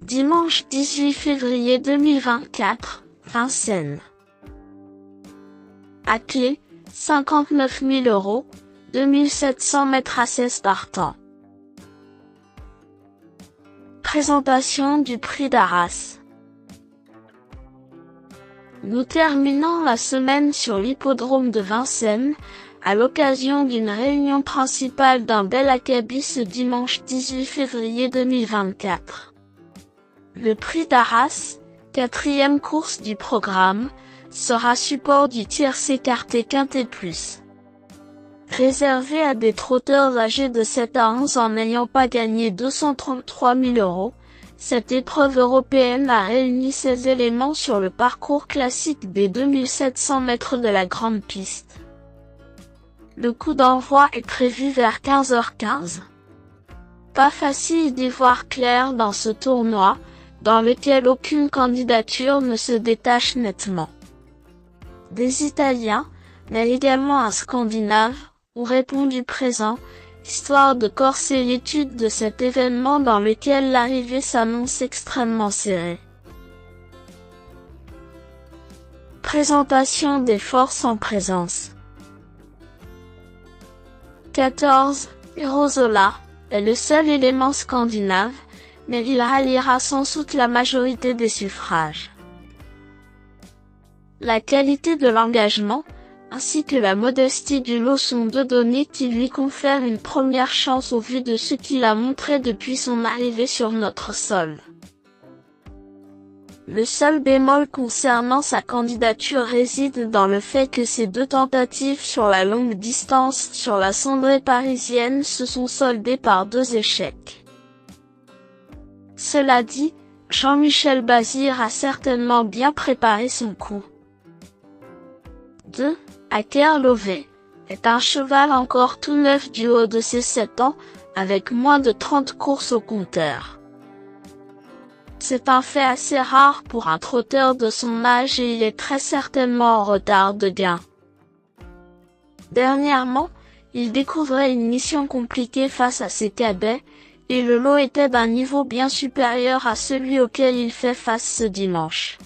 Dimanche 18 février 2024, Vincennes. Attelé, 59 000 €, 2700 mètres à 16 partants. Présentation du prix d'Arras. Nous terminons la semaine sur l'hippodrome de Vincennes, à l'occasion d'une réunion principale d'un bel acabit ce dimanche 18 février 2024. Le prix d'Arras, 4e course du programme, sera support du tiercé écarté quintet plus. Réservé à des trotteurs âgés de 7 à 11 ans n'ayant pas gagné 233 000 €, cette épreuve européenne a réuni ses éléments sur le parcours classique des 2700 mètres de la grande piste. Le coup d'envoi est prévu vers 15h15. Pas facile d'y voir clair dans ce tournoi, dans lequel aucune candidature ne se détache nettement. Des Italiens, mais également un Scandinave, ont répondu présent, histoire de corser l'étude de cet événement dans lequel l'arrivée s'annonce extrêmement serrée. Présentation des forces en présence. 14, Erosola, est le seul élément scandinave, mais il ralliera sans doute la majorité des suffrages. La qualité de l'engagement, ainsi que la modestie du lot sont deux données qui lui confèrent une première chance au vu de ce qu'il a montré depuis son arrivée sur notre sol. Le seul bémol concernant sa candidature réside dans le fait que ses deux tentatives sur la longue distance sur la cendrée parisienne se sont soldées par 2 échecs. Cela dit, Jean-Michel Bazir a certainement bien préparé son coup. 2. Akerlové est un cheval encore tout neuf du haut de ses 7 ans, avec moins de 30 courses au compteur. C'est un fait assez rare pour un trotteur de son âge et il est très certainement en retard de gain. Dernièrement, il découvrait une mission compliquée face à ses cadets, et le lot était d'un niveau bien supérieur à celui auquel il fait face ce dimanche.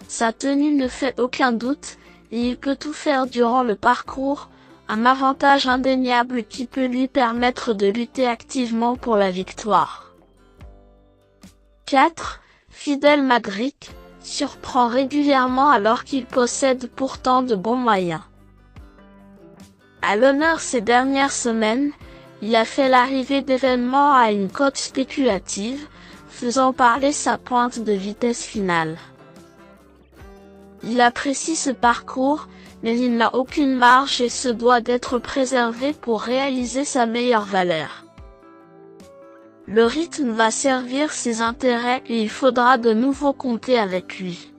Sa tenue ne fait aucun doute, et il peut tout faire durant le parcours, un avantage indéniable qui peut lui permettre de lutter activement pour la victoire. 4. Fidel Madric, surprend régulièrement alors qu'il possède pourtant de bons moyens. À l'honneur ces dernières semaines, il a fait l'arrivée d'événements à une cote spéculative, faisant parler sa pointe de vitesse finale. Il apprécie ce parcours, mais il n'a aucune marge et se doit d'être préservé pour réaliser sa meilleure valeur. Le rythme va servir ses intérêts et il faudra de nouveau compter avec lui.